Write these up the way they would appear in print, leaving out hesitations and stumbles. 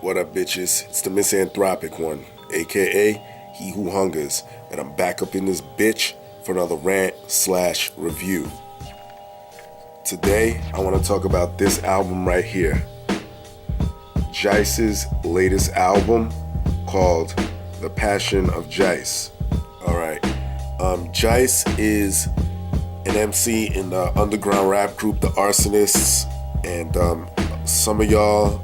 What up, bitches? It's the misanthropic one, aka He Who Hungers, and I'm back up in this bitch for another rant/review. Today, I want to talk about this album right here. Jice's latest album called The Passion of Jise. Alright, Jice is an MC in the underground rap group The Arsonists, and some of y'all,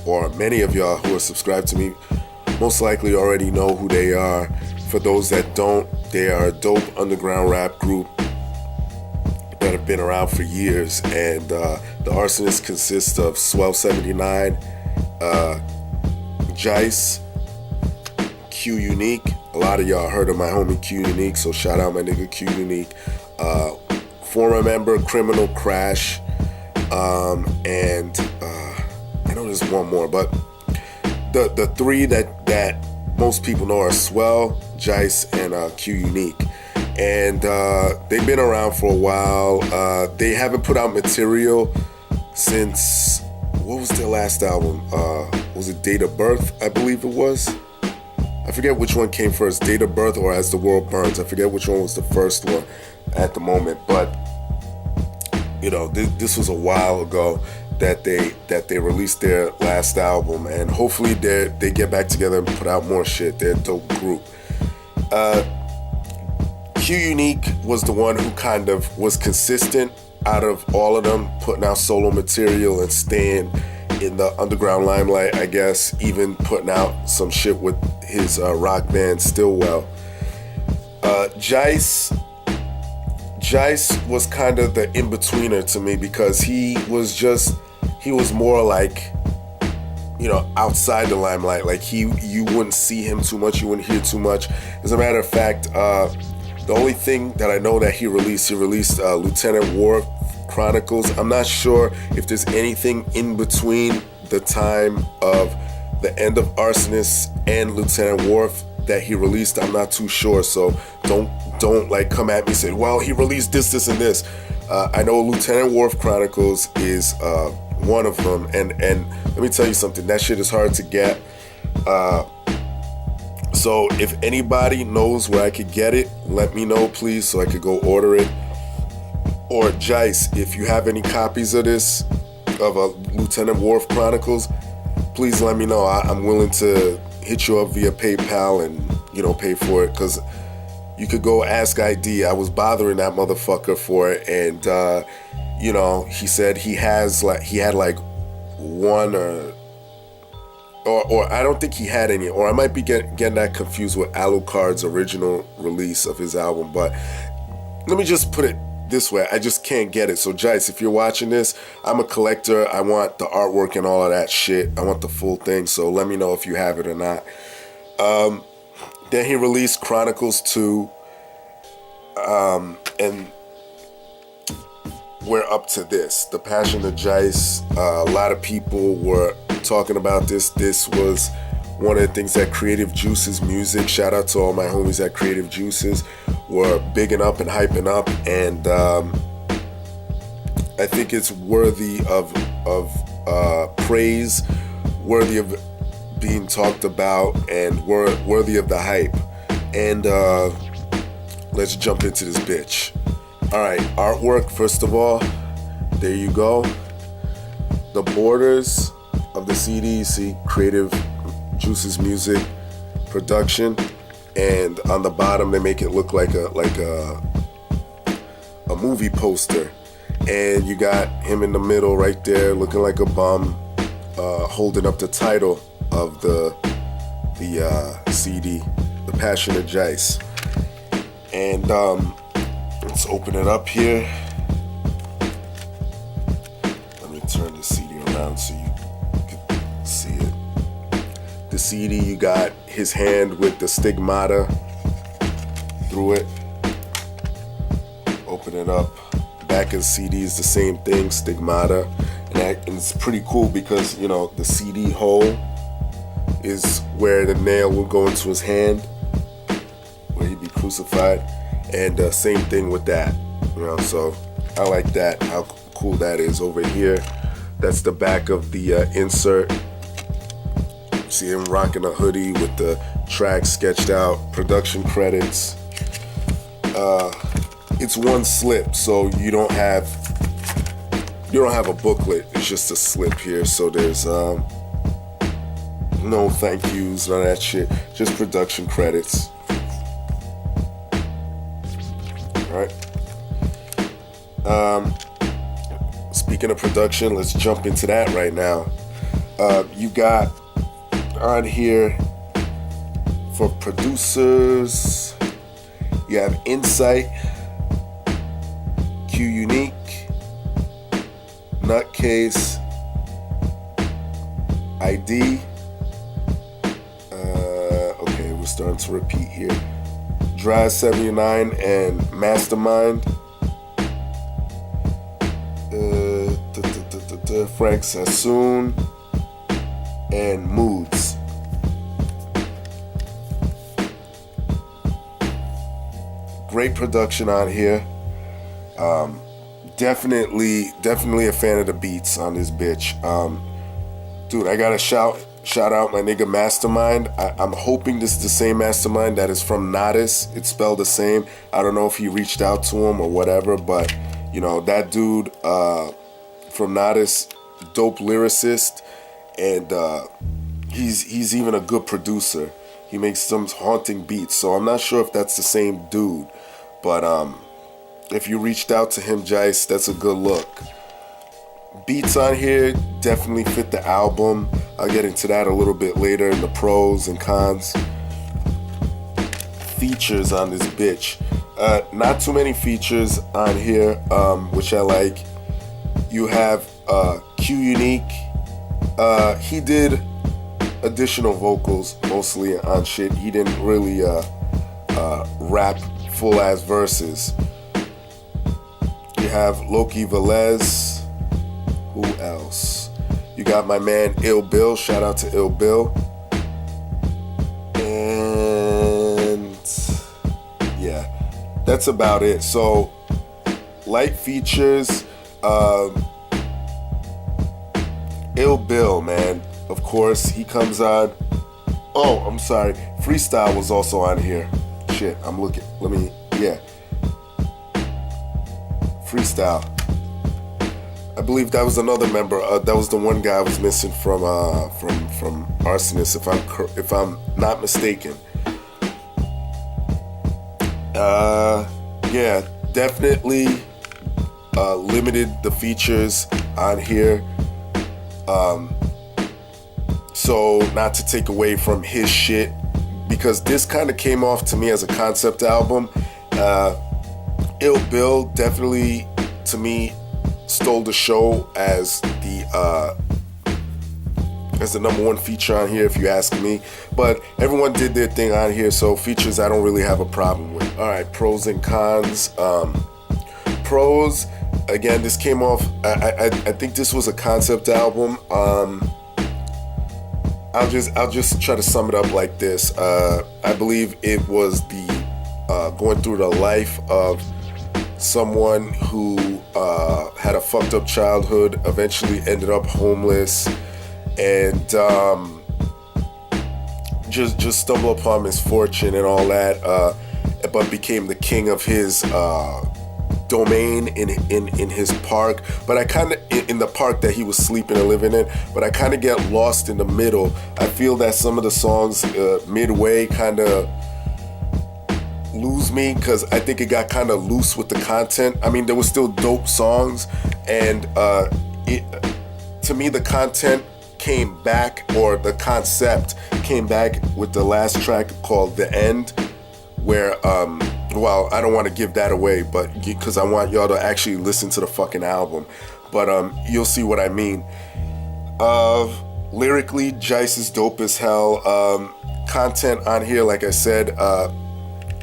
or many of y'all who are subscribed to me, most likely already know who they are. For those that don't, they are a dope underground rap group that have been around for years, and the Arsonists consist of Swell 79, Jice, Q Unique. A lot of y'all heard of my homie Q Unique, so shout out my nigga Q Unique. Former member Criminal Crash, and I know there's one more, but the three that most people know are Swell, Jice, and Q Unique. And they've been around for a while. They haven't put out material since, what was their last album? Was it Date of Birth, I believe it was? I forget which one came first, Date of Birth or As the World Burns. I forget which one was the first one at the moment, but you know, this was a while ago that they released their last album, and hopefully they get back together and put out more shit. They're a dope group. Q Unique was the one who kind of was consistent out of all of them, putting out solo material and staying in the underground limelight, I guess, even putting out some shit with his rock band Stillwell. Jice was kind of the in-betweener to me, because he was more like, you know, outside the limelight. Like you wouldn't see him too much, you wouldn't hear too much. As a matter of fact, the only thing that I know that he released Lieutenant Worf Chronicles. I'm not sure if there's anything in between the time of the end of Arsonists and Lieutenant Worf that he released. I'm not too sure, so don't like come at me and say, well, he released this and this. I know Lieutenant Worf Chronicles is one of them, and let me tell you something, that shit is hard to get. So if anybody knows where I could get it, let me know, please, so I could go order it. Or Jice, if you have any copies of this, of Lieutenant Worf Chronicles, please let me know. I'm willing to hit you up via PayPal and, you know, pay for it, because you could go ask ID. I was bothering that motherfucker for it, and you know, he said he had like one or I don't think he had any, or I might be getting that confused with Alucard's original release of his album. But let me just put it this way, I just can't get it. So Jice, if you're watching this, I'm a collector. I want the artwork and all of that shit. I want the full thing, so let me know if you have it or not. Then he released Chronicles 2, and we're up to this, The Passion of Jise. A lot of people were talking about this. This was one of the things that Creative Juices Music, shout out to all my homies at Creative Juices, were bigging up and hyping up, and I think it's worthy of praise, worthy of being talked about, and worthy of the hype. And let's jump into this bitch. Alright, artwork, first of all, there you go. The borders of the CD, you see Creative Juices Music production, and on the bottom they make it look like a movie poster, and you got him in the middle right there looking like a bum, holding up the title of the CD, The Passion of Jise. And let's open it up here. Let me turn the CD around so you can see it. This CD, you got his hand with the stigmata through it. Open it up. Back of the CD is the same thing, stigmata. And it's pretty cool because, you know, the CD hole is where the nail will go into his hand, where he'd be crucified. And same thing with that, you know, so I like that, how cool that is over here. That's the back of the insert. See him rocking a hoodie with the track sketched out, production credits. It's one slip, so you don't have a booklet. It's just a slip here, so there's no thank yous, none of that shit. Just production credits. All right. Speaking of production, let's jump into that right now. You got on here for producers, you have Insight, Q Unique, Nutcase, ID. Okay, we're starting to repeat here. Dry 79 and Mastermind. Frank Sassoon and Moods. Great production on here. Definitely a fan of the beats on this bitch. Dude, I gotta shout out my nigga Mastermind. I'm hoping this is the same Mastermind that is from Nodis. It's spelled the same. I don't know if he reached out to him or whatever, but you know, that dude from Nodis, dope lyricist, and he's even a good producer. He makes some haunting beats, so I'm not sure if that's the same dude, but if you reached out to him, Jice, that's a good look. Beats on here definitely fit the album. I'll get into that a little bit later in the pros and cons. Features on this bitch. Not too many features on here, which I like. You have Q Unique. He did additional vocals mostly on shit. He didn't really rap full ass verses. You have Loki Velez. Who else? You got my man Ill Bill. Shout out to Ill Bill. And yeah, that's about it. So light features. Ill Bill, man. Of course, he comes on. Oh, I'm sorry. Freestyle was also on here. Shit, I'm looking. Yeah. Freestyle. I believe that was another member. That was the one guy I was missing from Arsonists, if I'm not mistaken. Yeah, definitely limited the features on here. So not to take away from his shit, because this kind of came off to me as a concept album. Ill Bill definitely, to me, stole the show as the number one feature on here, if you ask me. But everyone did their thing on here, so features I don't really have a problem with. All right, pros and cons. Pros, again, this came off. I think this was a concept album. I'll just try to sum it up like this. I believe it was the going through the life of someone who had a fucked up childhood, eventually ended up homeless, and just stumbled upon misfortune and all that, but became the king of his domain in his park. But I kind of, in the park that he was sleeping and living in, but I kind of get lost in the middle. I feel that some of the songs midway kind of lose me, because I think it got kind of loose with the content. I mean, there were still dope songs, and to me the content came back, or the concept came back with the last track called The End, where well, I don't want to give that away, but because I want y'all to actually listen to the fucking album, but you'll see what I mean. Lyrically, Jice is dope as hell. Content on here, like I said,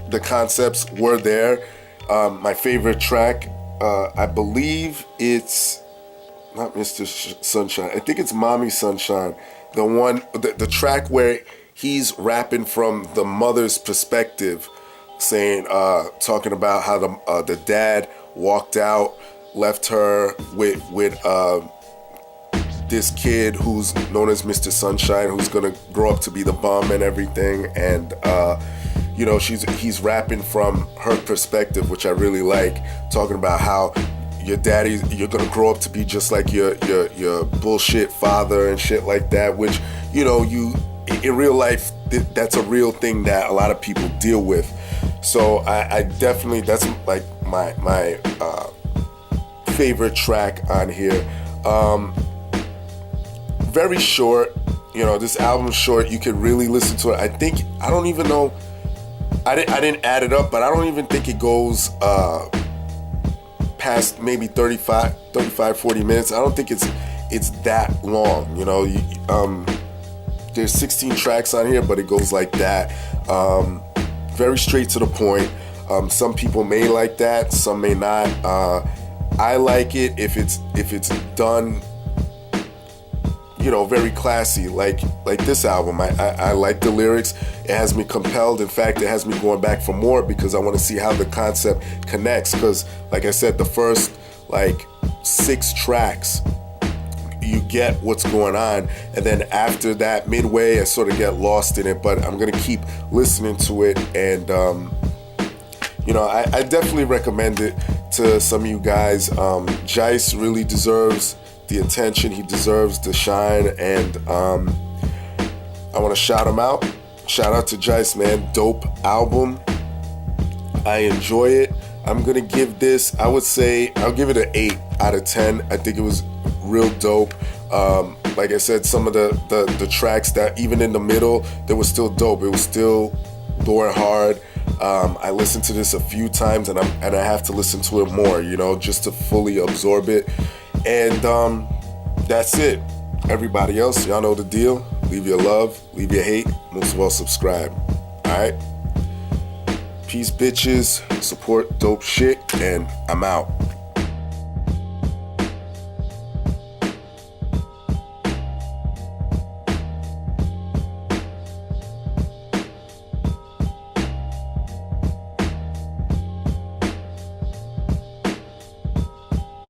the concepts were there. My favorite track, I believe it's not Mr. Sunshine. I think it's Mommy Sunshine. The track where he's rapping from the mother's perspective, saying, talking about how the dad walked out, left her with this kid who's known as Mr. Sunshine, who's gonna grow up to be the bum and everything, and you know, he's rapping from her perspective, which I really like, talking about how you're gonna grow up to be just like your bullshit father and shit like that, which, you know, in real life, that's a real thing that a lot of people deal with. So I definitely, that's like my favorite track on here. Very short, you know, this album's short. You can really listen to it. I don't even know, I didn't add it up, but I don't even think it goes past maybe 35, 40 minutes. I don't think it's that long, you know. There's 16 tracks on here, but it goes like that. Very straight to the point. Some people may like that, some may not. I like it if it's done, you know, very classy, like this album. I like the lyrics. It has me compelled. In fact, it has me going back for more because I want to see how the concept connects. Because, like I said, the first like 6 tracks, you get what's going on, and then after that, midway, I sort of get lost in it. But I'm gonna keep listening to it, and you know, I definitely recommend it to some of you guys. Jice really deserves the attention, he deserves the shine, and I want to shout him out. Shout out to Jice, man. Dope album. I enjoy it. I'm gonna give this, I would say, I'll give it an 8 out of 10. I think it was real dope. Like I said, some of the tracks that even in the middle, they were still dope. It was still going hard. I listened to this a few times, and I have to listen to it more, you know, just to fully absorb it. And that's it. Everybody else, y'all know the deal. Leave your love, leave your hate, most of all subscribe. Alright? Peace, bitches. Support dope shit, and I'm out.